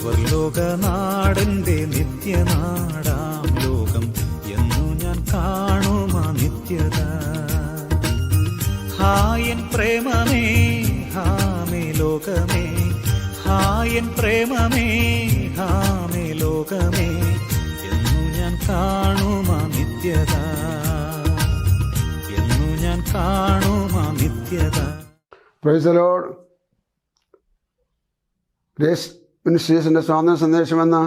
സ്വർലോകനാടന്റെ നിത്യനാടാം ലോകം എന്നു ഞാൻ കാണുമാ നിത്യത. ഹായൻ പ്രേമമേ ഹാമേ ലോകമേ, ഹായൻ പ്രേമമേ ഹാമേ ലോകമേ എന്നു ഞാൻ കാണുമാ നിത്യത, എന്നു ഞാൻ കാണുമാ നിത്യത. Praise the Lord. ഗ്രേസ് മിനിസ്ട്രീസിൻ്റെ സ്വാതന്ത്ര്യ സന്ദേശമെന്ന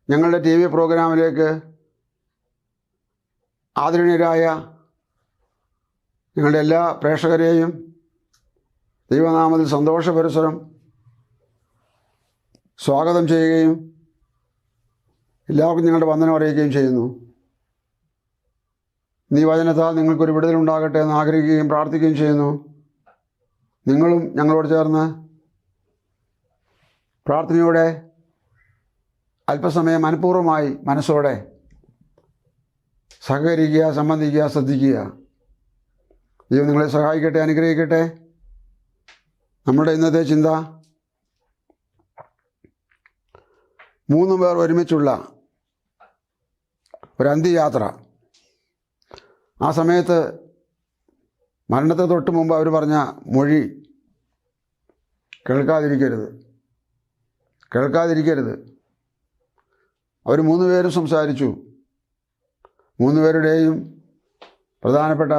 ഞങ്ങളുടെ TV പ്രോഗ്രാമിലേക്ക് ആദരണീയരായ ഞങ്ങളുടെ എല്ലാ പ്രേക്ഷകരെയും ദൈവനാമത്തിൽ സന്തോഷപരസ്പരം സ്വാഗതം ചെയ്യുകയും എല്ലാവർക്കും ഞങ്ങളുടെ വന്ദനം അറിയിക്കുകയും ചെയ്യുന്നു. ഈ വചനത്താൽ നിങ്ങൾക്കൊരു വിടുതലുണ്ടാകട്ടെ എന്ന് ആഗ്രഹിക്കുകയും പ്രാർത്ഥിക്കുകയും ചെയ്യുന്നു. നിങ്ങളും ഞങ്ങളോട് ചേർന്ന് പ്രാർത്ഥനയോടെ അല്പസമയം മനഃപൂർവ്വമായി മനസ്സോടെ സഹകരിക്കുക, സംബന്ധിക്കുക, ശ്രദ്ധിക്കുക. ദൈവം നിങ്ങളെ സഹായിക്കട്ടെ, അനുഗ്രഹിക്കട്ടെ. നമ്മുടെ ഇന്നത്തെ ചിന്ത 3 പേർ ഒരുമിച്ചുള്ള ഒരു അന്ത്യയാത്ര. ആ സമയത്ത് മരണത്തെ തൊട്ട് മുമ്പ് അവർ പറഞ്ഞ മൊഴി കേൾക്കാതിരിക്കരുത്. അവർ 3 പേരും സംസാരിച്ചു. 3 പേരുടെയും പ്രധാനപ്പെട്ട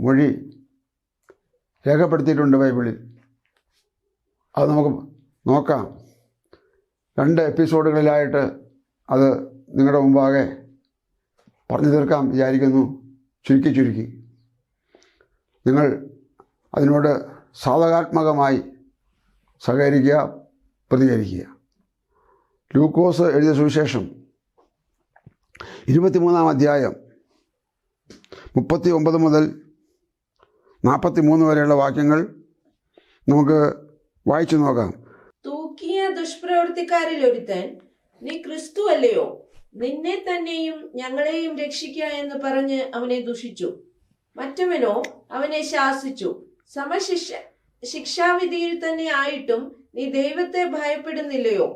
മൊഴി രേഖപ്പെടുത്തിയിട്ടുണ്ട് ബൈബിളിൽ. അത് നമുക്ക് നോക്കാം. 2 എപ്പിസോഡുകളിലായിട്ട് അത് നിങ്ങളുടെ മുമ്പാകെ പറഞ്ഞു തീർക്കാം വിചാരിക്കുന്നു. ചുരുക്കി നിങ്ങൾ അതിനോട് സാധകാത്മകമായി സഹകരിക്കുക, പ്രതികരിക്കുക. ലൂക്കോസ് എഴുതിയ സുവിശേഷം 23-ാം അധ്യായം 39 മുതൽ 43 വരെയുള്ള വാക്യങ്ങൾ നമുക്ക് വായിച്ചു നോക്കാം. തൂക്കിയ ദുഷ്പ്രവൃത്തിക്കാരിൽ ഒരുത്തൻ, നീ ക്രിസ്തു അല്ലയോ, നിന്നെ തന്നെയും ഞങ്ങളെയും രക്ഷിക്ക എന്ന് പറഞ്ഞ് അവനെ ദുഷിച്ചു. മറ്റവനോ അവനെ ശാസിച്ചു, ശിക്ഷാവിധിയിൽ തന്നെ ആയിട്ടും നീ ദൈവത്തെ ഭയപ്പെടുന്നില്ലയോ?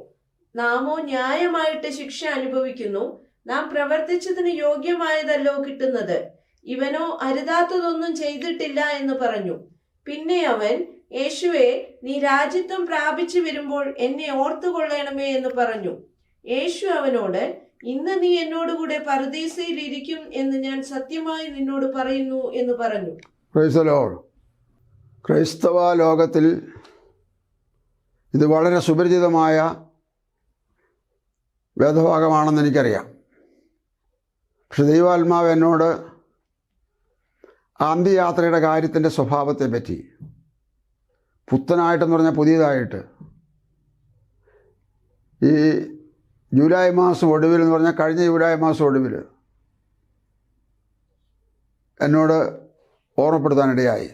നാമോ ന്യായമായിട്ട് ശിക്ഷ അനുഭവിക്കുന്നു, നാം പ്രവർത്തിച്ചതിന് യോഗ്യമായതല്ലോ കിട്ടുന്നത്. ഇവനോ അരുതാത്തതൊന്നും ചെയ്തിട്ടില്ല എന്ന് പറഞ്ഞു. പിന്നെ അവൻ, യേശുവേ, നീ രാജ്യത്വം പ്രാപിച്ചു വരുമ്പോൾ എന്നെ ഓർത്തുകൊള്ളണമേ എന്ന് പറഞ്ഞു. യേശു അവനോട്, ഇന്ന് നീ എന്നോടുകൂടെ പറുദീസയിൽ ഇരിക്കും എന്ന് ഞാൻ സത്യമായി നിന്നോട് പറയുന്നു എന്ന് പറഞ്ഞു. Praise the Lord. ക്രൈസ്തവ ലോകത്തിൽ ഇത് വളരെ സുപരിചിതമായ വേദഭാഗമാണെന്ന് എനിക്കറിയാം. പക്ഷെ ദൈവാത്മാവ് എന്നോട് അന്ത്യയാത്രയുടെ കാര്യത്തിൻ്റെ സ്വഭാവത്തെ പറ്റി, പുത്തനായിട്ടെന്ന് പറഞ്ഞാൽ പുതിയതായിട്ട്, ഈ ജൂലൈ മാസം ഒടുവിൽ എന്ന് പറഞ്ഞാൽ കഴിഞ്ഞ ജൂലൈ മാസം ഒടുവിൽ എന്നോട് ഓർമ്മപ്പെടുത്താനിടയായി.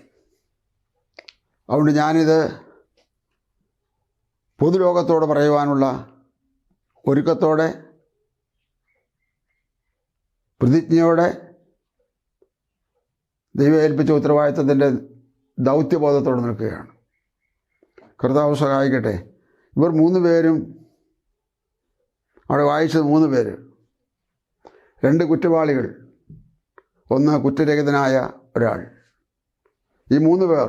അതുകൊണ്ട് ഞാനിത് പൊതുലോകത്തോട് പറയുവാനുള്ള ഒരുക്കത്തോടെ, പ്രതിജ്ഞയോടെ, ദൈവം ഏൽപ്പിച്ച ഉത്തരവാദിത്വത്തിൻ്റെ ദൗത്യബോധത്തോടെ നിൽക്കുകയാണ്. കർത്താവ് സഹായിക്കട്ടെ. ഇവർ 3 പേരും അവിടെ വായിച്ചത് 3 പേര്, 2 കുറ്റവാളികൾ, 1 കുറ്റരഹിതനായ ഒരാൾ. ഈ 3 പേർ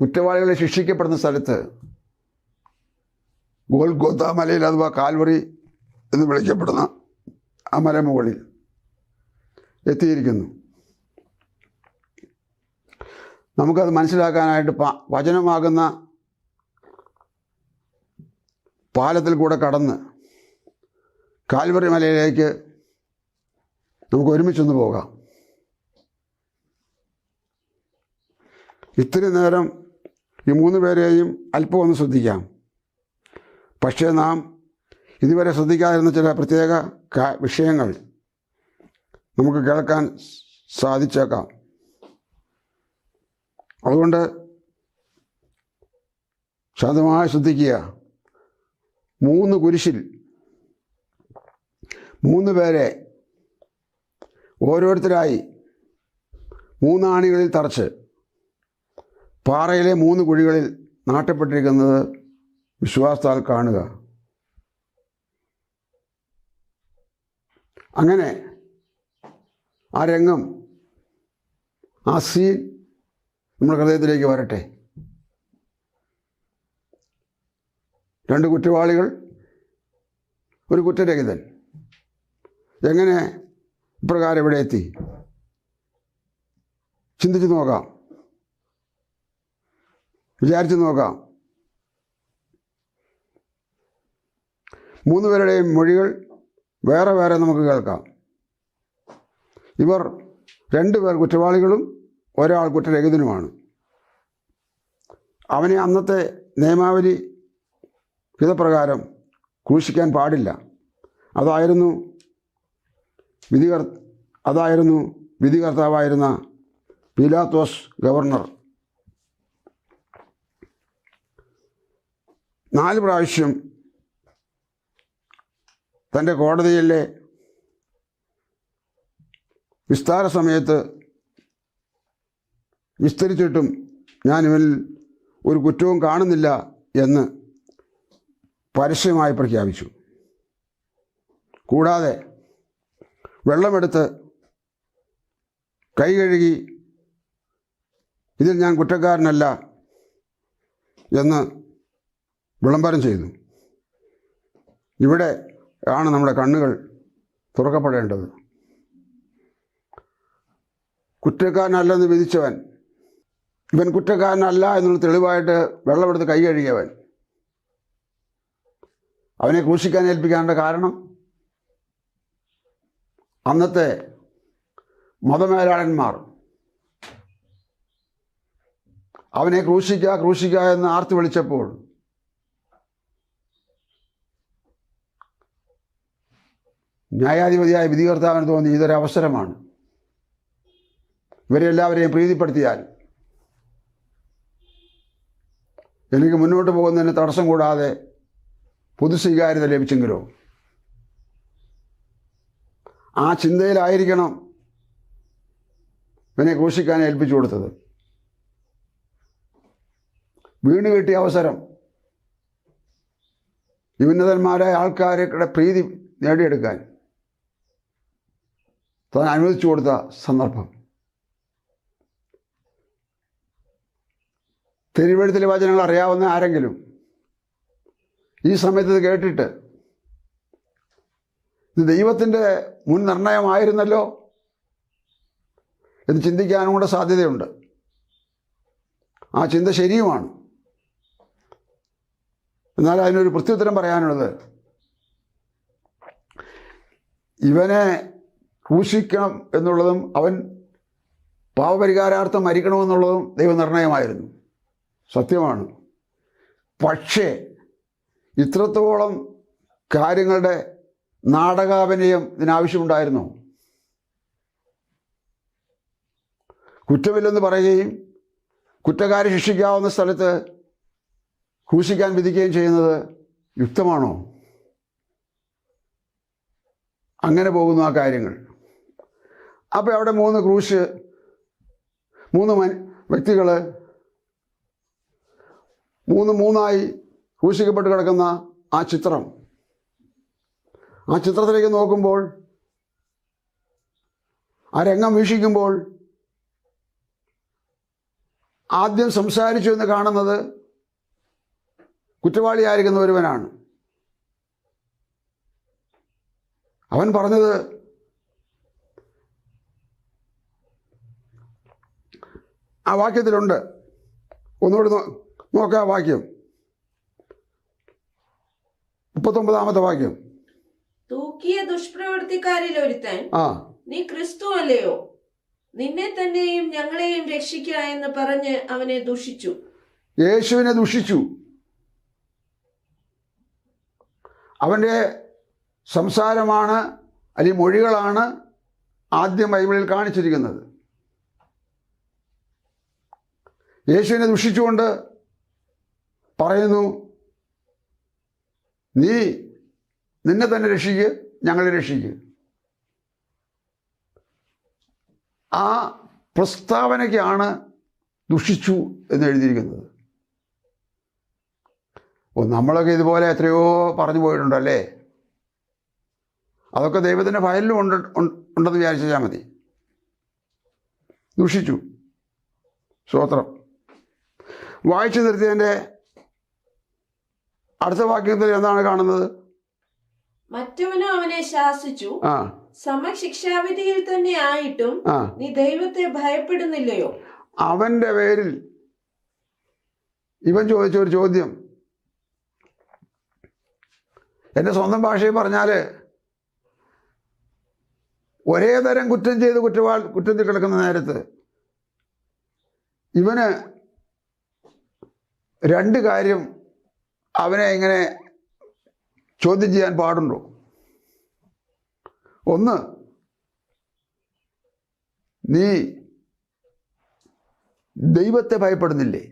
കുറ്റവാളികളെ ശിക്ഷിക്കപ്പെടുന്ന സ്ഥലത്ത്, ഗോൽഗോഥാ മലയിൽ അഥവാ കാൽവറി എന്ന് വിളിക്കപ്പെടുന്ന ആ മലമുകളിൽ എത്തിയിരിക്കുന്നു. നമുക്കത് മനസ്സിലാക്കാനായിട്ട് വചനമാകുന്ന പാലത്തിൽ കൂടെ കടന്ന് കാൽവറി മലയിലേക്ക് നമുക്ക് ഒരുമിച്ചൊന്ന് പോകാം. ഇത്തിരി നേരം ഈ 3 പേരെയും അല്പം ഒന്ന് ശ്രദ്ധിക്കാം. പക്ഷേ നാം ഇതുവരെ ശ്രദ്ധിക്കാതിരുന്ന ചില പ്രത്യേക വിഷയങ്ങൾ നമുക്ക് കേൾക്കാൻ സാധിച്ചേക്കാം. അതുകൊണ്ട് ശാന്തമായി ശ്രദ്ധിക്കുക. 3 കുരിശിൽ 3 പേരെ ഓരോരുത്തരായി 3 ആണികളിൽ തറച്ച് പാറയിലെ 3 കുഴികളിൽ നാട്ടപ്പെട്ടിരിക്കുന്നത് വിശ്വാസത്താൽ കാണുക. അങ്ങനെ ആ രംഗം, ആ സീൻ നമ്മുടെ ഹൃദയത്തിലേക്ക് വരട്ടെ. 2 കുറ്റവാളികൾ, ഒരു കുറ്റരഹിതൻ. എങ്ങനെ ഇപ്രകാരം ഇവിടെ എത്തി? ചിന്തിച്ച് നോക്കാം, വിചാരിച്ച് നോക്കാം. 3 പേരുടെയും മൊഴികൾ വേറെ വേറെ നമുക്ക് കേൾക്കാം. ഇവർ 2 പേർ കുറ്റവാളികളും ഒരാൾ കുറ്റരഹിതനുമാണ്. അവനെ അന്നത്തെ നിയമാവലി ഹിതപ്രകാരം ക്രൂശിക്കാൻ പാടില്ല. അതായിരുന്നു വിധികർത്താവായിരുന്ന പീലാത്തോസ് ഗവർണർ. 4 പ്രാവശ്യം തൻ്റെ കോടതിയിലെ വിസ്താര സമയത്ത് വിസ്തരിച്ചിട്ടും ഞാൻ ഇവനിൽ ഒരു കുറ്റവും കാണുന്നില്ല എന്ന് പരസ്യമായി പ്രഖ്യാപിച്ചു. കൂടാതെ വെള്ളമെടുത്ത് കൈ കഴുകി ഇതിൽ ഞാൻ കുറ്റക്കാരനല്ല എന്ന് വിളംബരം ചെയ്തു. ഇവിടെ ആണ് നമ്മുടെ കണ്ണുകൾ തുറക്കപ്പെടേണ്ടത്. കുറ്റക്കാരനല്ലെന്ന് വിധിച്ചവൻ, ഇവൻ കുറ്റക്കാരനല്ല എന്നുള്ള തെളിവായിട്ട് വെള്ളമെടുത്ത് കൈ കഴുകിയവൻ, അവനെ ക്രൂശിക്കാൻ ഏൽപ്പിക്കാനുള്ള കാരണം അന്നത്തെ മതമേലാളന്മാർ അവനെ ക്രൂശിക്കുക എന്ന് ആർത്തി വിളിച്ചപ്പോൾ ന്യായാധിപതിയായ വിധികർത്താവിന് തോന്നി ഇതൊരവസരമാണ്. ഇവരെ എല്ലാവരെയും പ്രീതിപ്പെടുത്തിയാൽ എനിക്ക് മുന്നോട്ട് പോകുന്നതിന് തടസ്സം കൂടാതെ പൊതുസ്വീകാര്യത ലഭിച്ചെങ്കിലോ. ആ ചിന്തയിലായിരിക്കണം ഇവനെ ക്രൂശിക്കാൻ ഏൽപ്പിച്ചു കൊടുത്തത്. വീണ് കിട്ടിയ അവസരം ഈ ഉന്നതന്മാരായ ആൾക്കാരുടെ പ്രീതി നേടിയെടുക്കാൻ താൻ അനുവദിച്ചു കൊടുത്ത സന്ദർഭം. തിരുവെഴുത്തിലെ വചനങ്ങൾ അറിയാവുന്ന ആരെങ്കിലും ഈ സമയത്ത് ഇത് കേട്ടിട്ട് ഇത് ദൈവത്തിൻ്റെ മുൻ നിർണയമായിരുന്നല്ലോ എന്ന് ചിന്തിക്കാനും കൂടെ സാധ്യതയുണ്ട്. ആ ചിന്ത ശരിയുമാണ്. എന്നാൽ അതിനൊരു പ്രത്യുത്തരം പറയാനുള്ളത്, ഇവനെ ക്രൂശിക്കണം എന്നുള്ളതും അവൻ പാപപരിഹാരാർത്ഥം മരിക്കണമെന്നുള്ളതും ദൈവനിർണയമായിരുന്നു, സത്യമാണ്. പക്ഷേ ഇത്രത്തോളം കാര്യങ്ങളുടെ നാടകാഭിനയം ഇതിനാവശ്യമുണ്ടായിരുന്നു? കുറ്റമില്ലെന്ന് പറയുകയും കുറ്റക്കാരെ ശിക്ഷിക്കാവുന്ന സ്ഥലത്ത് ക്രൂശിക്കാൻ വിധിക്കുകയും ചെയ്യുന്നത് യുക്തമാണോ? അങ്ങനെ പോകുന്നു ആ കാര്യങ്ങൾ. അപ്പോൾ അവിടെ 3 ക്രൂശ്, 3 വ്യക്തികൾ 3 ക്രൂശിക്കപ്പെട്ട് കിടക്കുന്ന ആ ചിത്രം, ആ ചിത്രത്തിലേക്ക് നോക്കുമ്പോൾ, ആ രംഗം വീക്ഷിക്കുമ്പോൾ ആദ്യം സംസാരിച്ചു എന്ന് കാണുന്നത് കുറ്റവാളിയായിരിക്കുന്ന ഒരുവനാണ്. അവൻ പറഞ്ഞത് ആ വാക്യത്തിലുണ്ട്. ഒന്നുകൂടി നോക്കാം ആ വാക്യം, 39-ാമത്തെ വാക്യം. തൂക്കിയ ദുഷ്പ്രവൃത്തിക്കാരിൽ ഒരുത്തൻ, നീ ക്രിസ്തു അല്ലയോ, നിന്നെ തന്നെയും ഞങ്ങളെയും രക്ഷിക്കുക എന്ന് പറഞ്ഞ് അവനെ ദുഷിച്ചു. യേശുവിനെ ദുഷിച്ചു. അവൻ്റെ സംസാരമാണ്, അല്ലെങ്കിൽ മൊഴികളാണ് ആദ്യം ബൈബിളിൽ കാണിച്ചിരിക്കുന്നത്. യേശുവിനെ ദുഷിച്ചുകൊണ്ട് പറയുന്നു, നിന്നെ തന്നെ രക്ഷിക്കുക, ഞങ്ങളെ രക്ഷിക്കുക. ആ പ്രസ്താവനയ്ക്കാണ് ദുഷിച്ചു എന്ന് എഴുതിയിരിക്കുന്നത്. നമ്മളൊക്കെ ഇതുപോലെ എത്രയോ പറഞ്ഞു പോയിട്ടുണ്ടല്ലേ. അതൊക്കെ ദൈവത്തിൻ്റെ ഫയലിലും ഉണ്ടെന്ന് വിചാരിച്ചാൽ മതി. ദുഷിച്ചു. സ്തോത്രം. വായിച്ചു നിർത്തിയതിൻ്റെ അടുത്ത വാക്യത്തിൽ എന്താണ് കാണുന്നത്? മറ്റവനും അവനെ ശാസിച്ചു, സമശിക്ഷാവിധിയിൽ തന്നെ ആയിട്ടും നീ ദൈവത്തെ ഭയപ്പെടുന്നില്ലയോ? അവന്റെ പേരിൽ ഇവൻ ചോദിച്ച ഒരു ചോദ്യം, എൻ്റെ സ്വന്തം ഭാഷയിൽ പറഞ്ഞാൽ ഒരേ തരം കുറ്റം ചെയ്ത് കുറ്റത്തിൽ കിടക്കുന്ന നേരത്ത് ഇവന് രണ്ട് കാര്യം അവനെ ഇങ്ങനെ ചോദ്യം ചെയ്യാൻ പാടുണ്ടോ? ഒന്ന്, നീ ദൈവത്തെ ഭയപ്പെടുന്നില്ലേ?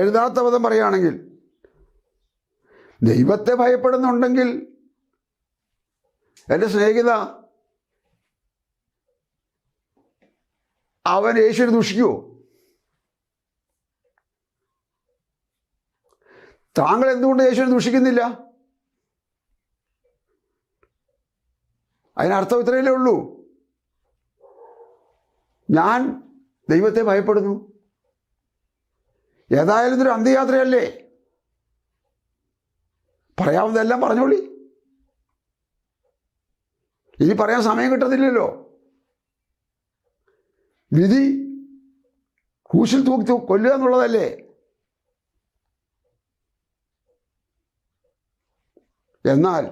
എഴുതാത്ത പദം പറയുകയാണെങ്കിൽ ദൈവത്തെ ഭയപ്പെടുന്നുണ്ടെങ്കിൽ എൻ്റെ സ്നേഹിത, അവൻ യേശുവിനെ ദുഷിക്കുമോ? താങ്കൾ എന്തുകൊണ്ട് യേശുവിനെ ദുഷിക്കുന്നില്ല? അതിനർത്ഥം ഇത്രയല്ലേ ഉള്ളൂ, ഞാൻ ദൈവത്തെ ഭയപ്പെടുന്നു. ഏതായാലും ഇതൊരു അന്ത്യയാത്രയല്ലേ, പറയാവുന്നതെല്ലാം പറഞ്ഞോളി. ഇനി പറയാൻ സമയം കിട്ടത്തില്ലല്ലോ. വിധി ക്രൂശിൽ തൂക്കി കൊല്ലുക എന്നുള്ളതല്ലേ. എന്നാൽ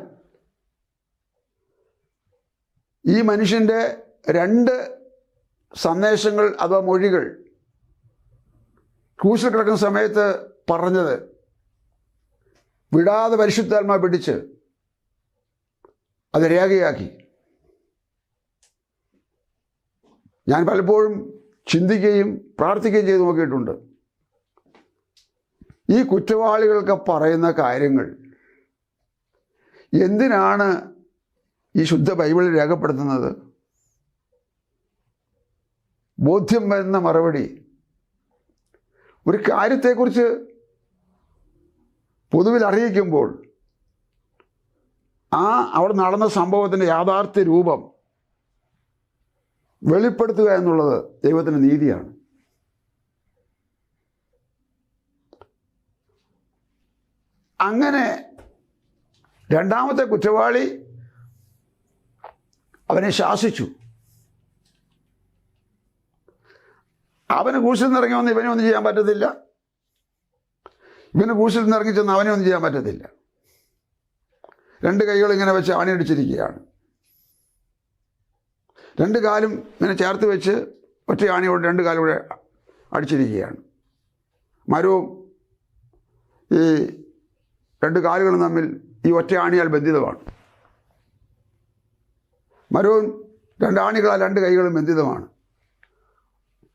ഈ മനുഷ്യൻ്റെ രണ്ട് സന്ദേശങ്ങൾ അഥവാ മൊഴികൾ ക്രൂശിൽ കിടക്കുന്ന സമയത്ത് പറഞ്ഞത് വിടാതെ പരിശുദ്ധാത്മാ പിടിച്ച് അത് രേഖയാക്കി. ഞാൻ പലപ്പോഴും ചിന്തിക്കുകയും പ്രാർത്ഥിക്കുകയും ചെയ്ത് നോക്കിയിട്ടുണ്ട്. ഈ കുറ്റവാളികൾക്ക് പറയുന്ന കാര്യങ്ങൾ എന്തിനാണ് ഈ ശുദ്ധ ബൈബിളിൽ രേഖപ്പെടുത്തുന്നത്? ബോധ്യം വരുന്ന മറുപടി, ഒരു കാര്യത്തെക്കുറിച്ച് പൊതുവിൽ അറിയിക്കുമ്പോൾ അവിടെ നടന്ന സംഭവത്തിൻ്റെ യാഥാർത്ഥ്യ രൂപം വെളിപ്പെടുത്തുക എന്നുള്ളത് ദൈവത്തിൻ്റെ നീതിയാണ്. അങ്ങനെ രണ്ടാമത്തെ കുറ്റവാളി അവനെ ശാസിച്ചു. അവന് ക്രൂശിൽ നിന്ന് ഇറങ്ങി വന്ന് ഇവനെ ഒന്നും ചെയ്യാൻ പറ്റത്തില്ല, ഇവന് ക്രൂശിൽ നിന്ന് ഇറങ്ങി ചെന്ന് അവനെ ഒന്നും ചെയ്യാൻ പറ്റത്തില്ല. രണ്ട് കൈകൾ ഇങ്ങനെ വെച്ച് ആണിയടിച്ചിരിക്കുകയാണ്. രണ്ട് കാലും ഇങ്ങനെ ചേർത്ത് വെച്ച് ഒറ്റ ആണിയോട് രണ്ട് കാലും കൂടെ അടിച്ചിരിക്കുകയാണ്. മരവും ഈ രണ്ട് കാലുകളും തമ്മിൽ ഈ ഒറ്റ ആണിയാൽ ബന്ധിതമാണ്. മരവും രണ്ടാണികളാൽ രണ്ട് കൈകളും ബന്ധിതമാണ്.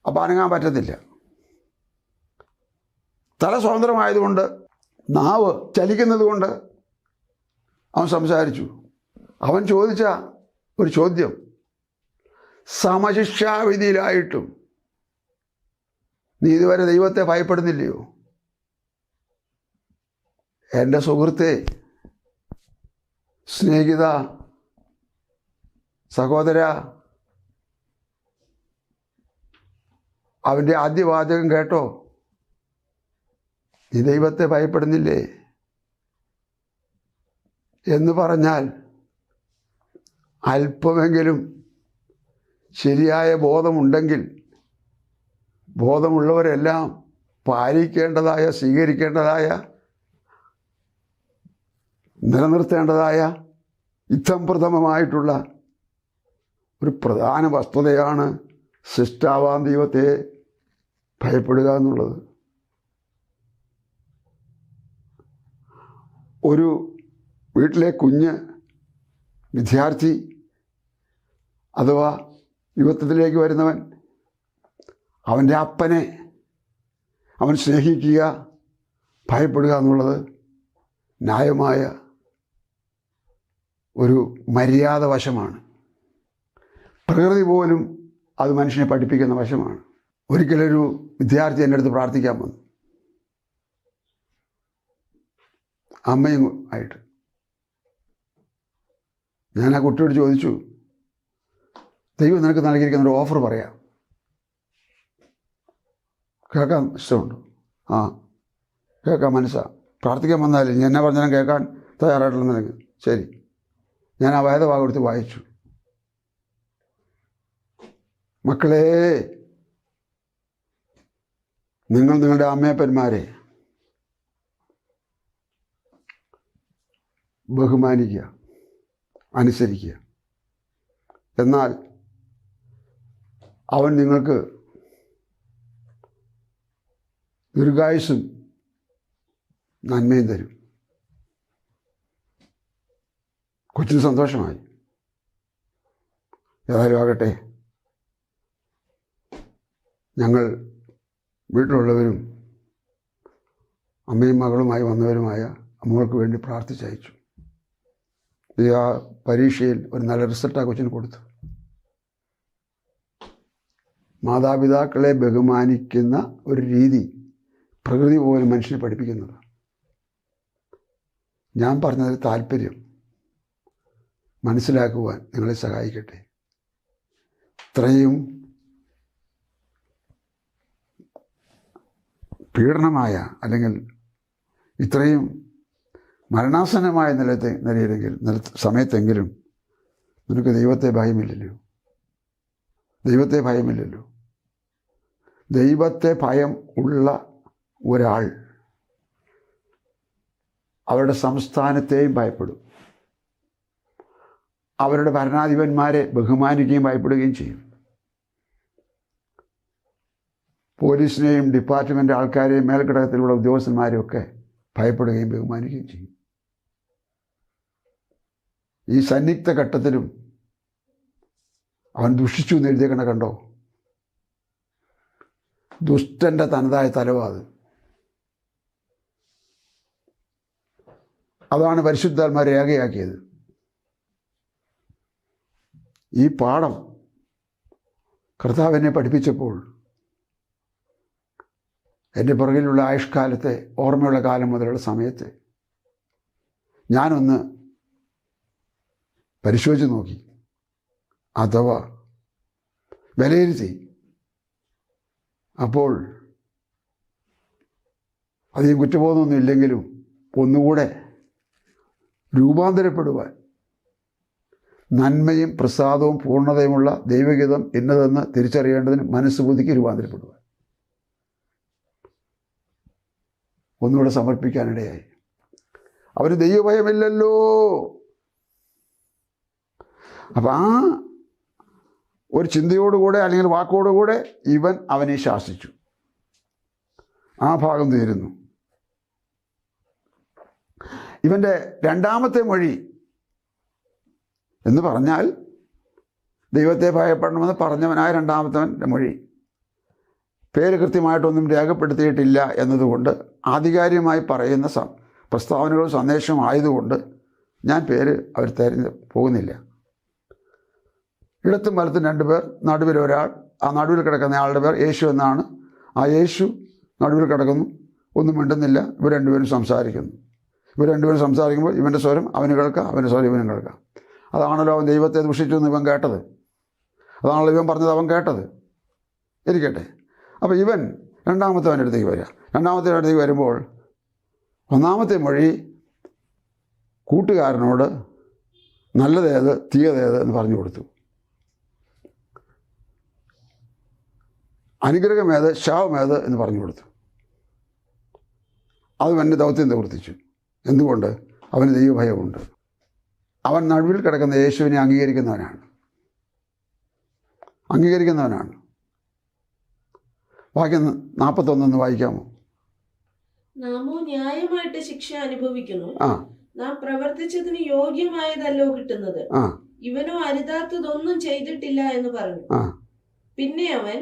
അപ്പോൾ അനങ്ങാൻ പറ്റത്തില്ല. തല സ്വതന്ത്രമായതുകൊണ്ട്, നാവ് ചലിക്കുന്നത് കൊണ്ട് അവൻ സംസാരിച്ചു. അവൻ ചോദിച്ച ഒരു ചോദ്യം, സമശിക്ഷാവിധിയിലായിട്ടും നീ ഇതുവരെ ദൈവത്തെ ഭയപ്പെടുന്നില്ലയോ? എൻ്റെ സുഹൃത്തെ, സ്നേഹിത, സഹോദര, അവൻ്റെ ആദ്യ വാചകം കേട്ടോ? നീ ദൈവത്തെ ഭയപ്പെടുന്നില്ലേ എന്ന് പറഞ്ഞാൽ അല്പമെങ്കിലും ശരിയായ ബോധമുണ്ടെങ്കിൽ ബോധമുള്ളവരെല്ലാം പാലിക്കേണ്ടതായ, സ്വീകരിക്കേണ്ടതായ, നിലനിർത്തേണ്ടതായ ഇത്തം പ്രഥമമായിട്ടുള്ള ഒരു പ്രധാന വസ്തുതയാണ് സൃഷ്ടാവാൻ ദൈവത്തെ ഭയപ്പെടുക എന്നുള്ളത്. ഒരു വീട്ടിലെ കുഞ്ഞ്, വിദ്യാർത്ഥി അഥവാ യുവത്വത്തിലേക്ക് വരുന്നവൻ, അവൻ്റെ അപ്പനെ അവൻ സ്നേഹിക്കുക, ഭയപ്പെടുക എന്നുള്ളത് ന്യായമായ ഒരു മര്യാദ വശമാണ്. പ്രകൃതി പോലും അത് മനുഷ്യനെ പഠിപ്പിക്കുന്ന വശമാണ്. ഒരിക്കലൊരു വിദ്യാർത്ഥി എൻ്റെ അടുത്ത് പ്രാർത്ഥിക്കാൻ വന്നു, അമ്മയും ആയിട്ട്. ഞാൻ ആ കുട്ടിയോട് ചോദിച്ചു, ദൈവം നിനക്ക് നൽകിയിരിക്കുന്ന ഒരു ഓഫർ പറയാം, കേൾക്കാൻ ഇഷ്ടമുണ്ടോ? ആ, കേൾക്കാൻ മനസ്സാ. പ്രാർത്ഥിക്കാൻ വന്നാലേ ഞാൻ എന്നാ പറഞ്ഞാലും കേൾക്കാൻ തയ്യാറായിട്ടുള്ള നിനക്ക്. ശരി. ഞാൻ ആ വേദഭാഗം എടുത്ത് വായിച്ചു. മക്കളെ, നിങ്ങൾ നിങ്ങളുടെ അമ്മയപ്പന്മാരെ ബഹുമാനിക്കുക, അനുസരിക്കുക. എന്നാൽ അവൻ നിങ്ങൾക്ക് ദീർഘായുസ്സും നന്മയും തരും. കൊച്ചിന് സന്തോഷമായി. ഏതായാലും ആകട്ടെ, ഞങ്ങൾ വീട്ടിലുള്ളവരും അമ്മയും മകളുമായി വന്നവരുമായ അമ്മകൾക്ക് വേണ്ടി പ്രാർത്ഥിച്ചയച്ചു. ആ പരീക്ഷയിൽ ഒരു നല്ല റിസൾട്ട് ആ കൊച്ചിന് കൊടുത്തു. മാതാപിതാക്കളെ ബഹുമാനിക്കുന്ന ഒരു രീതി പ്രകൃതി പോലും മനുഷ്യനെ പഠിപ്പിക്കുന്നത്. ഞാൻ പറഞ്ഞതിൽ താല്പര്യം മനസ്സിലാക്കുവാൻ നിങ്ങളെ സഹായിക്കട്ടെ. ഇത്രയും പീഡനമായ അല്ലെങ്കിൽ ഇത്രയും മരണാസന്നമായ സമയത്തെങ്കിലും നിനക്ക് ദൈവത്തെ ഭയമില്ലല്ലോ. ദൈവത്തെ ഭയമില്ലല്ലോ. ദൈവത്തെ ഭയം ഉള്ള ഒരാൾ അവരുടെ സംസ്ഥാനത്തെയും ഭയപ്പെടും, അവരുടെ ഭരണാധിപന്മാരെ ബഹുമാനിക്കുകയും ഭയപ്പെടുകയും ചെയ്യും. പോലീസിനെയും ഡിപ്പാർട്ട്മെൻ്റ് ആൾക്കാരെയും മേൽഘടകത്തിലുള്ള ഉദ്യോഗസ്ഥന്മാരെയും ഒക്കെ ഭയപ്പെടുകയും ബഹുമാനിക്കുകയും ചെയ്യും. ഈ സന്നിഗ്ധ ഘട്ടത്തിലും അവൻ ദുഷിച്ചു എന്ന് എഴുതിയേക്കണ കണ്ടോ? ദുഷ്ടൻ്റെ തനതായ തലവാത്. അതാണ് പരിശുദ്ധാത്മാ രേഖയാക്കിയത്. ഈ പാഠം കർത്താവ് എന്നെ പഠിപ്പിച്ചപ്പോൾ എൻ്റെ പുറകിലുള്ള ആയുഷ്കാലത്തെ, ഓർമ്മയുള്ള കാലം മുതലുള്ള സമയത്ത് ഞാനൊന്ന് പരിശോധിച്ച് നോക്കി, അഥവാ വിലയിരുത്തി. അപ്പോൾ അധികം കുറ്റബോധമൊന്നും ഇല്ലെങ്കിലും ഒന്നുകൂടെ രൂപാന്തരപ്പെടുവാൻ, നന്മയും പ്രസാദവും പൂർണ്ണതയുമുള്ള ദൈവഗീതം ഇന്നതെന്ന് തിരിച്ചറിയേണ്ടതിന് മനസ്സ് പുതുക്കി രൂപാന്തരപ്പെടുവാൻ ഒന്നുകൂടെ സമർപ്പിക്കാനിടയായി. അവന് ദൈവഭയമില്ലല്ലോ. അപ്പം ആ ഒരു ചിന്തയോടുകൂടെ അല്ലെങ്കിൽ വാക്കോടുകൂടെ ഇവൻ അവനെ ശാസിച്ചു. ആ ഭാഗം തീരുന്നു. ഇവൻ്റെ രണ്ടാമത്തെ മൊഴി എന്ന് പറഞ്ഞാൽ ദൈവത്തെ ഭയപ്പെടണമെന്ന് പറഞ്ഞവനായ രണ്ടാമത്തവൻ്റെ മൊഴി പേര് കൃത്യമായിട്ടൊന്നും രേഖപ്പെടുത്തിയിട്ടില്ല എന്നതുകൊണ്ട് ആധികാരികമായി പറയുന്ന പ്രസ്താവനകളും സന്ദേശവും ആയതുകൊണ്ട് ഞാൻ പേര് അവർ തിരഞ്ഞു പോകുന്നില്ല. ഇടത്തും വലത്തും 2 പേർ, നടുവിൽ ഒരാൾ. ആ നടുവിൽ കിടക്കുന്ന ആളുടെ പേർ യേശു എന്നാണ്. ആ യേശു നടുവിൽ കിടക്കുന്നു, ഒന്നും മിണ്ടുന്നില്ല. ഇവർ രണ്ടുപേരും സംസാരിക്കുന്നു. ഇവർ രണ്ടുപേരും സംസാരിക്കുമ്പോൾ ഇവൻ്റെ സ്വരം അവന് കേൾക്കാം, അവൻ്റെ സ്വരം ഇവനും കേൾക്കാം. അതാണല്ലോ അവൻ ദൈവത്തെ ദുഷിച്ചു എന്ന് ഇവൻ കേട്ടത്. അതാണല്ലോ ഇവൻ പറഞ്ഞത് അവൻ കേട്ടത്. ഇരിക്കട്ടെ. അപ്പോൾ ഇവൻ രണ്ടാമത്തവൻ്റെ അടുത്തേക്ക് വരിക. രണ്ടാമത്തെ അടുത്തേക്ക് വരുമ്പോൾ ഒന്നാമത്തെ മൊഴി കൂട്ടുകാരനോട് നല്ലതേത് തീയതേത് എന്ന് പറഞ്ഞു കൊടുത്തു. അനുഗ്രഹമേത് ശാപമേത് എന്ന് പറഞ്ഞു കൊടുത്തു. അത് എൻ്റെ ദൗത്യം നിവർത്തിച്ചു. എന്തുകൊണ്ട്? അവന് ദൈവഭയമുണ്ട്. അവൻ നടുവിൽ കിടക്കുന്ന യേശുവിനെ അംഗീകരിക്കുന്നവനാണ്. വാക്യം 41 വായിക്കാമോ? നാമോ ന്യായമായിട്ട് ശിക്ഷ അനുഭവിക്കുന്നു, നാം പ്രവർത്തിച്ചതിന് യോഗ്യമായതല്ലോ കിട്ടുന്നത്. ഇവനോ അരുതാത്തതൊന്നും ചെയ്തിട്ടില്ല എന്ന് പറഞ്ഞു. പിന്നെ അവൻ,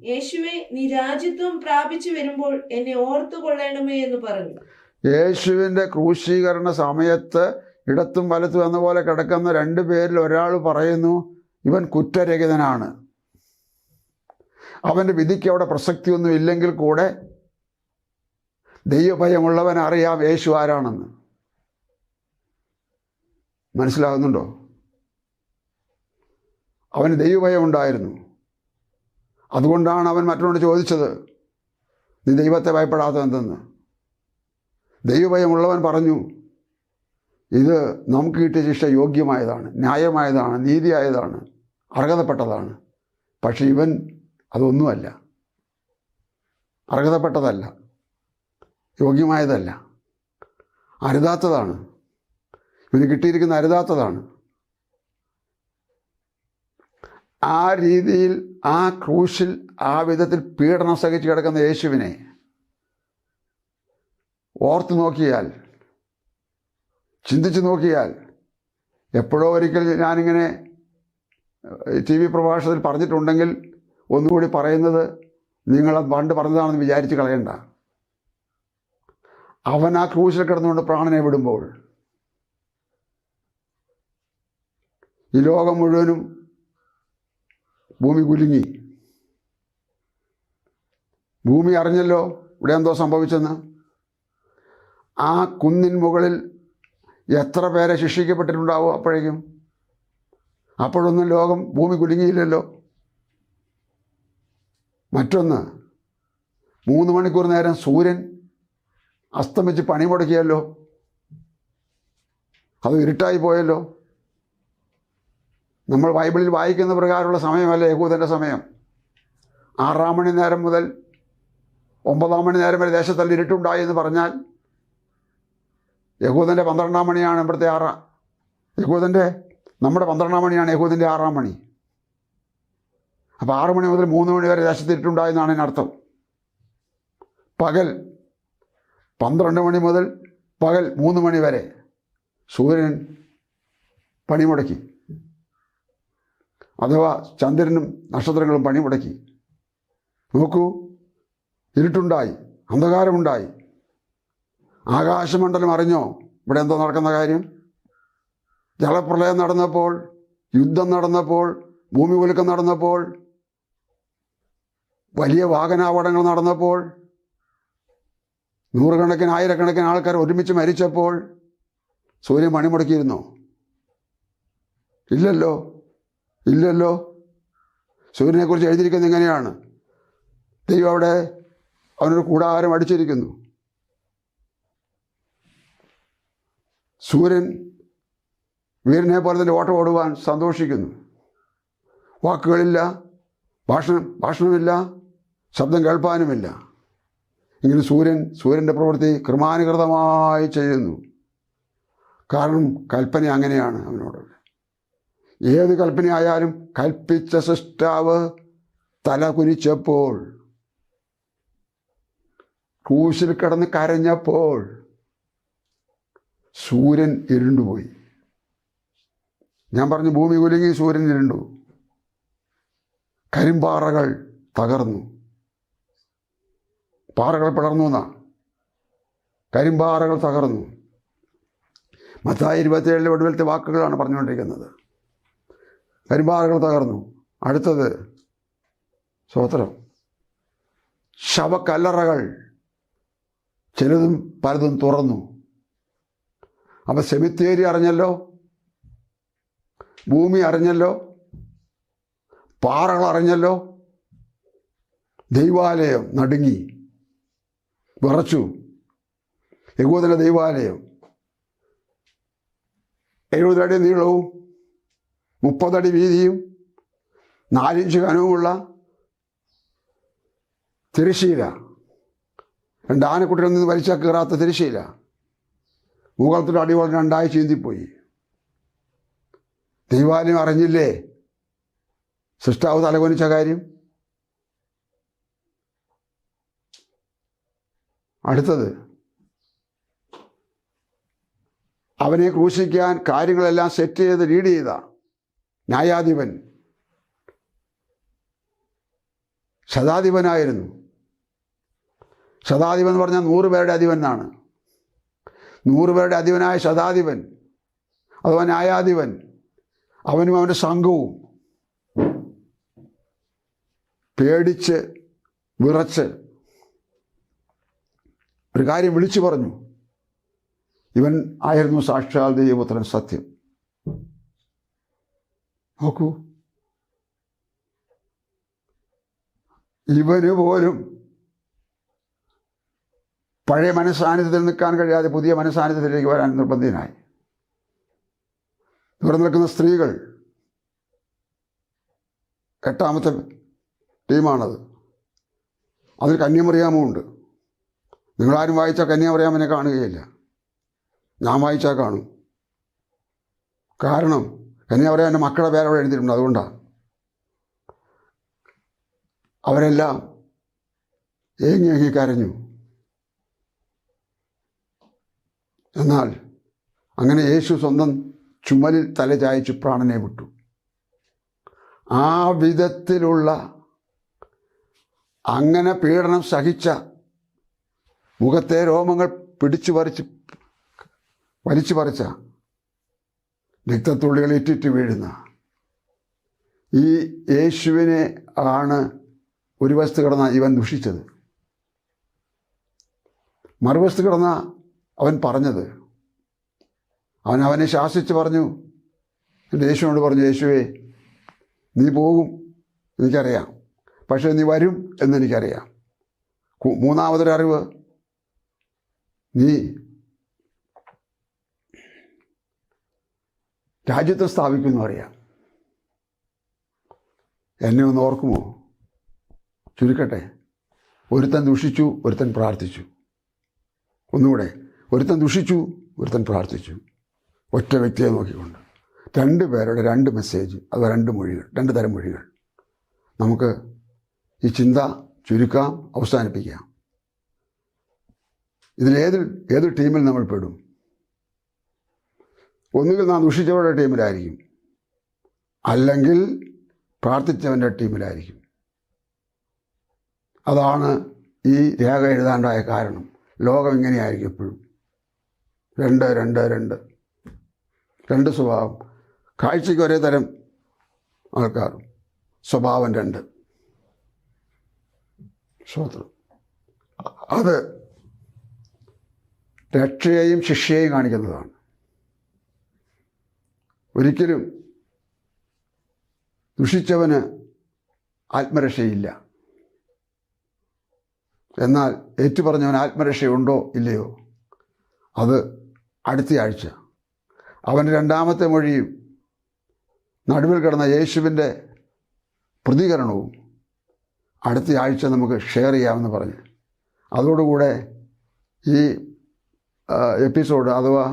യേശുവെ, നീ രാജ്യത്വം പ്രാപിച്ചു വരുമ്പോൾ എന്നെ ഓർത്തുകൊള്ളണമേ എന്ന് പറഞ്ഞു. യേശുവിൻ്റെ ക്രൂശീകരണ സമയത്ത് ഇടത്തും വലത്തും എന്ന പോലെ കിടക്കുന്ന 2 പേരിൽ ഒരാൾ പറയുന്നു, ഇവൻ കുറ്റരഹിതനാണ്. അവൻ്റെ വിധിക്ക് അവിടെ പ്രസക്തിയൊന്നും ഇല്ലെങ്കിൽ കൂടെ ദൈവഭയമുള്ളവൻ അറിയാം യേശു ആരാണെന്ന്. മനസ്സിലാകുന്നുണ്ടോ? അവന് ദൈവഭയം ഉണ്ടായിരുന്നു. അതുകൊണ്ടാണ് അവൻ മറ്റൊരാളോട് ചോദിച്ചത്, നീ ദൈവത്തെ ഭയപ്പെടാത്തതെന്തെന്ന്. ദൈവഭയമുള്ളവൻ പറഞ്ഞു, ഇത് നമുക്ക് കിട്ടിയ ശിക്ഷ യോഗ്യമായതാണ്, ന്യായമായതാണ്, നീതിയായതാണ്, അർഹതപ്പെട്ടതാണ്. പക്ഷെ ഇവൻ അതൊന്നുമല്ല, അർഹതപ്പെട്ടതല്ല, യോഗ്യമായതല്ല, അരുതാത്തതാണ്. ഇവന് കിട്ടിയിരിക്കുന്ന അരുതാത്തതാണ്. ആ രീതിയിൽ ആ ക്രൂശിൽ ആ വിധത്തിൽ പീഡനം സഹിച്ച് കിടക്കുന്ന യേശുവിനെ ഓർത്തു നോക്കിയാൽ, ചിന്തിച്ച് നോക്കിയാൽ, എപ്പോഴോ ഒരിക്കൽ ഞാനിങ്ങനെ TV പ്രഭാഷണത്തിൽ പറഞ്ഞിട്ടുണ്ടെങ്കിൽ ഒന്നുകൂടി പറയുന്നത് നിങ്ങളത് പണ്ട് പറഞ്ഞതാണെന്ന് വിചാരിച്ച് കളയണ്ട. അവൻ ആ ക്രൂശിൽ കിടന്നുകൊണ്ട് പ്രാണനെ വിടുമ്പോൾ ഈ ലോകം മുഴുവനും ഭൂമി കുലുങ്ങി. ഭൂമി അറിഞ്ഞല്ലോ ഇവിടെ എന്തോ സംഭവിച്ചെന്ന്. ആ കുന്നിൻ മുകളിൽ എത്ര പേരെ ശിക്ഷിക്കപ്പെട്ടിട്ടുണ്ടാവും അപ്പോഴേക്കും? അപ്പോഴൊന്നും ലോകം ഭൂമി കുലുങ്ങിയില്ലല്ലോ. മറ്റൊന്ന്, 3 മണിക്കൂർ നേരം സൂര്യൻ അസ്തമിച്ച് പണി മുടക്കിയല്ലോ. അത് ഇരുട്ടായി പോയല്ലോ. നമ്മൾ ബൈബിളിൽ വായിക്കുന്ന പ്രകാരമുള്ള സമയമല്ല യഹൂദൻ്റെ സമയം. 6 മണി നേരം മുതൽ 9 മണി നേരം വരെ ദേശത്തല്ല ഇരുട്ടുണ്ടായി എന്ന് പറഞ്ഞാൽ യഹൂദൻ്റെ 12 മണിയാണ് ഇവിടുത്തെ 6. നമ്മുടെ 12 മണിയാണ് യഹൂദൻ്റെ 6 മണി. അപ്പോൾ 6 മണി മുതൽ 3 മണി വരെ ദേശത്ത് ഇരുട്ടുണ്ടായെന്നാണ് അതിനർത്ഥം. പകൽ 12 മണി മുതൽ പകൽ 3 മണി വരെ സൂര്യൻ പണിമുടക്കി, അഥവാ ചന്ദ്രനും നക്ഷത്രങ്ങളും പണിമുടക്കി. നോക്കൂ, ഇരുട്ടുണ്ടായി, അന്ധകാരമുണ്ടായി. ആകാശമണ്ഡലം അറിഞ്ഞോ ഇവിടെ എന്തോ നടക്കുന്ന കാര്യം? ജലപ്രളയം നടന്നപ്പോൾ, യുദ്ധം നടന്നപ്പോൾ, ഭൂമി കുലുക്കം നടന്നപ്പോൾ, വലിയ വാഹനാപകടങ്ങൾ നടന്നപ്പോൾ, നൂറുകണക്കിന് ആയിരക്കണക്കിന് ആൾക്കാർ ഒരുമിച്ച് മരിച്ചപ്പോൾ സൂര്യൻ പണിമുടക്കിയിരുന്നോ? ഇല്ലല്ലോ. സൂര്യനെക്കുറിച്ച് എഴുതിയിരിക്കുന്നത് എങ്ങനെയാണ്? ദൈവം അവിടെ അവനൊരു കൂടാരം അടിച്ചിരിക്കുന്നു. സൂര്യൻ വീരനെ പോലെ തന്നെ ഓട്ടം ഓടുവാൻ സന്തോഷിക്കുന്നു. വാക്കുകളില്ല, ഭാഷണമില്ല, ശബ്ദം കേൾപ്പാനുമില്ല. ഇങ്ങനെ സൂര്യൻ്റെ പ്രവൃത്തി ക്രമാനുഗതമായി ചെയ്യുന്നു. കാരണം കൽപ്പന അങ്ങനെയാണ് അവനോട്. ഏത് കൽപ്പനയായാലും കൽപ്പിച്ച സൃഷ്ടാവ് തല കുനിച്ചപ്പോൾ, ക്രൂശിൽ കിടന്ന് കരഞ്ഞപ്പോൾ സൂര്യൻ ഇരുണ്ടുപോയി. ഞാൻ പറഞ്ഞു, ഭൂമി കുലുങ്ങി, സൂര്യൻ ഇരുണ്ടു, കരിമ്പാറകൾ തകർന്നു. പാറകൾ പിളർന്നു എന്നാ, കരിമ്പാറകൾ തകർന്നു. മത്തായി 27 ഒടുവിലത്തെ വാക്കുകളാണ് പറഞ്ഞുകൊണ്ടിരിക്കുന്നത്. കരിമ്പാറകൾ തകർന്നു. അടുത്തത് സ്തോത്രം, ശവക്കല്ലറകൾ ചിലതും പലതും തുറന്നു. അപ്പം സെമിത്തേരി അറിഞ്ഞല്ലോ, ഭൂമി അറിഞ്ഞല്ലോ, പാറകൾ അറിഞ്ഞല്ലോ. ദൈവാലയം നടുങ്ങി, വിറച്ചു. യഹൂദൻ്റെ ദൈവാലയം 70 അടി നീളവും 30 അടി വീതിയും 4 ഇഞ്ച് കനവുമുള്ള തിരശ്ശീല, 2 ആനക്കുട്ടികളിൽ നിന്ന് വലിച്ചാൽ കീറാത്ത തിരശ്ശീല, മുഖത്തിൻ്റെ അടിവളം 2ആയി ചീന്തിപ്പോയി. ദൈവാലയം അറിഞ്ഞില്ലേ സൃഷ്ടാവ് തലകൊനിച്ച കാര്യം? അടുത്തത്, അവനെ ക്രൂശിക്കാൻ കാര്യങ്ങളെല്ലാം സെറ്റ് ചെയ്ത് ലീഡ് ചെയ്ത ന്യായാധിപൻ ശതാധിപനായിരുന്നു. ശതാധിപൻ എന്ന് പറഞ്ഞാൽ 100 പേരുടെ അധിപൻ എന്നാണ്. 100 പേരുടെ അധിപനായ ശതാധിപൻ അഥവാ ന്യായാധിപൻ, അവനും അവൻ്റെ സംഘവും പേടിച്ച് വിറച്ച് ഒരു കാര്യം വിളിച്ചു പറഞ്ഞു, ഇവൻ ആയിരുന്നു സാക്ഷാൽ ദൈവപുത്രൻ, സത്യം. നോക്കൂ, ഇവന് പോലും പഴയ മനസ്സാന്നിധ്യത്തിൽ നിൽക്കാൻ കഴിയാതെ പുതിയ മനസ്സാന്നിധ്യത്തിലേക്ക് വരാൻ നിർബന്ധിതനായി. ഇവിടെ നിൽക്കുന്ന സ്ത്രീകൾ 8ാമത്തെ ടീമാണത്. അതിൽ കന്യാമറിയാമും ഉണ്ട്. നിങ്ങളാരും വായിച്ചാൽ കന്യാമറിയാമിനെ കാണുകയില്ല. ഞാൻ വായിച്ചാൽ കാണും. കാരണം കന്യാമറിയാമിൻ്റെ മക്കളുടെ പേരവിടെ എഴുതിയിട്ടുണ്ട്. അതുകൊണ്ടാണ്. അവരെല്ലാം ഏങ്ങി കരഞ്ഞു. എന്നാൽ അങ്ങനെ യേശു സ്വന്തം ചുമലിൽ തലചായ്ച്ചു പ്രാണനെ വിട്ടു. ആ വിധത്തിലുള്ള അങ്ങനെ പീഡനം സഹിച്ച, മുഖത്തെ രോമങ്ങൾ വലിച്ചു പറിച്ച, രക്തത്തുള്ളികൾ ഇറ്റിറ്റ് വീഴുന്ന ഈ യേശുവിനെ ആണ് ഒരു വശത്ത് കിടന്ന ഇവൻ ദുഷിച്ചത്. മറുവശത്ത് കിടന്ന അവൻ പറഞ്ഞത്, അവനെ ശാസിച്ച് പറഞ്ഞു. എൻ്റെ യേശുവിനോട് പറഞ്ഞു, യേശുവേ നീ പോകും എനിക്കറിയാം, പക്ഷേ നീ വരും എന്നെനിക്കറിയാം. മൂന്നാമതൊരറിവ്, നീ രാജ്യത്തെ സ്ഥാപിക്കുമെന്ന് അറിയാം. എന്നെ ഒന്ന് ഓർക്കുമോ? ചുരുക്കട്ടെ, ഒരുത്തൻ ദുഷിച്ചു, ഒരുത്തൻ പ്രാർത്ഥിച്ചു. ഒന്നുകൂടെ, ഒരുത്തൻ ദുഷിച്ചു, ഒരുത്തൻ പ്രാർത്ഥിച്ചു. ഒറ്റ വ്യക്തിയെ നോക്കിക്കൊണ്ട് 2 പേരുടെ 2 മെസ്സേജ്, അഥവാ 2 മൊഴികൾ, 2 തരം മൊഴികൾ. നമുക്ക് ഈ ചിന്ത ചുരുക്കാം, അവസാനിപ്പിക്കാം. ഏത് ടീമിൽ നമ്മൾ പെടും? ഒന്നുകിൽ നാം ദുഷിച്ചവരുടെ ടീമിലായിരിക്കും, അല്ലെങ്കിൽ പ്രാർത്ഥിച്ചവൻ്റെ ടീമിലായിരിക്കും. അതാണ് ഈ രേഖ എഴുതാണ്ടായ കാരണം. ലോകം ഇങ്ങനെയായിരിക്കും എപ്പോഴും. 2 സ്വഭാവം. കാഴ്ചയ്ക്ക് ഒരേ തരം ആൾക്കാർ, സ്വഭാവം 2. സ്വത്രം. അത് രക്ഷയെയും ശിക്ഷയെയും കാണിക്കുന്നതാണ്. ഒരിക്കലും ദുഷിച്ചവന് ആത്മരക്ഷയില്ല. എന്നാൽ ഏറ്റുപറഞ്ഞവൻ ആത്മരക്ഷയുണ്ടോ ഇല്ലയോ, അത് അടുത്ത ആഴ്ച. അവൻ്റെ 2ാമത്തെ മൊഴിയും നടുവിൽ കിടന്ന യേശുവിൻ്റെ പ്രതികരണവും അടുത്ത ആഴ്ച നമുക്ക് ഷെയർ ചെയ്യാമെന്ന് പറഞ്ഞ്, അതോടുകൂടെ ഈ എപ്പിസോഡ്, അഥവാ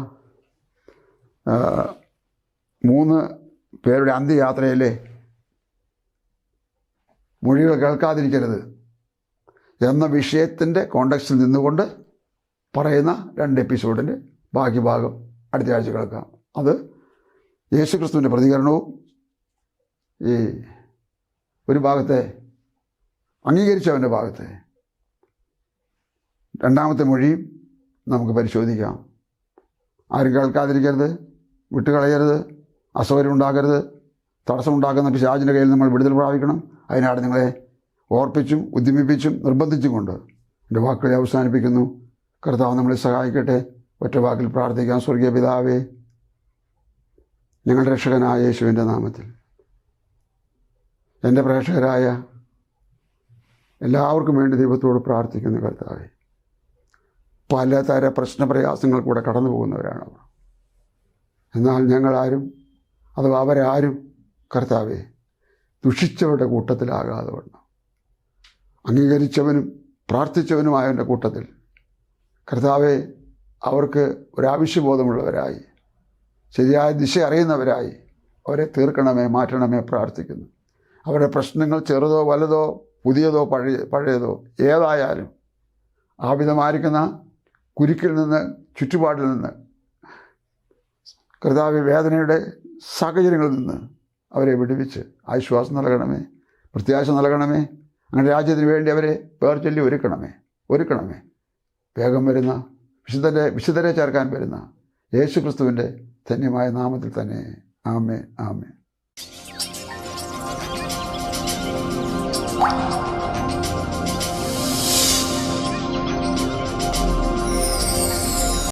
3 പേരുടെ അന്ത്യയാത്രയിലെ മൊഴികൾ കേൾക്കാതിരിക്കരുത് എന്ന വിഷയത്തിൻ്റെ കോണ്ടക്സ്റ്റിൽ നിന്നുകൊണ്ട് പറയുന്ന 2 എപ്പിസോഡിൻ്റെ ബാക്കി ഭാഗം അടുത്ത ആഴ്ച കേൾക്കാം. അത് യേശുക്രിസ്തുവിൻ്റെ പ്രതികരണവും ഈ ഒരു ഭാഗത്തെ അംഗീകരിച്ചവൻ്റെ ഭാഗത്തെ 2ാമത്തെ മൊഴിയും നമുക്ക് പരിശോധിക്കാം. ആരും കേൾക്കാതിരിക്കരുത്, വിട്ടുകളയരുത്, അസൗകര്യം ഉണ്ടാകരുത്. തടസ്സമുണ്ടാക്കുന്ന പിശാചിൻ്റെ കയ്യിൽ നമ്മൾ വിടുതൽ പ്രാപിക്കണം. അതിനാണ് നിങ്ങളെ ഓർപ്പിച്ചും ഉദ്യമിപ്പിച്ചും നിർബന്ധിച്ചും കൊണ്ട് എൻ്റെ വാക്കുകളെ അവസാനിപ്പിക്കുന്നു. കർത്താവ് നമ്മളെ സഹായിക്കട്ടെ. ഒറ്റ വാക്കിൽ പ്രാർത്ഥിക്കാം. സ്വർഗീയ പിതാവേ, ഞങ്ങളുടെ രക്ഷകനായ യേശുവിൻ്റെ നാമത്തിൽ എൻ്റെ പ്രേക്ഷകരായ എല്ലാവർക്കും വേണ്ടി ദൈവത്തോട് പ്രാർത്ഥിക്കുന്നു. കർത്താവേ, പലതര പ്രശ്നപ്രയാസങ്ങൾ കൂടെ കടന്നു പോകുന്നവരാണ് അവർ. എന്നാൽ ഞങ്ങളാരും, അഥവാ അവരാരും കർത്താവേ ദുഷിച്ചവരുടെ കൂട്ടത്തിലാകാതെ വണ്ണം അംഗീകരിച്ചവനും പ്രാർത്ഥിച്ചവനുമായവൻ്റെ കൂട്ടത്തിൽ കർത്താവെ അവർക്ക് ഒരാവശ്യബോധമുള്ളവരായി, ശരിയായ ദിശ അറിയുന്നവരായി അവരെ തീർക്കണമേ, മാറ്റണമേ പ്രാർത്ഥിക്കുന്നു. അവരുടെ പ്രശ്നങ്ങൾ ചെറുതോ വലുതോ പുതിയതോ പഴയതോ ഏതായാലും ആ വിധമായിരിക്കുന്ന കുരുക്കിൽ നിന്ന്, ചുറ്റുപാടിൽ നിന്ന്, കർത്താവ് വേദനയുടെ സാഹചര്യങ്ങളിൽ നിന്ന് അവരെ വിടുവിച്ച് ആശ്വാസം നൽകണമേ, പ്രത്യാശ നൽകണമേ. അങ്ങനെ രാജ്യത്തിന് വേണ്ടി അവരെ പേർചൊല്ലി ഒരുക്കണമേ. വേഗം വരുന്ന വിശുദ്ധരെ ചേർക്കാൻ വരുന്ന യേശു ക്രിസ്തുവിൻ്റെ ധന്യമായ നാമത്തിൽ തന്നെ. ആമേൻ, ആമേൻ. നന്ദി.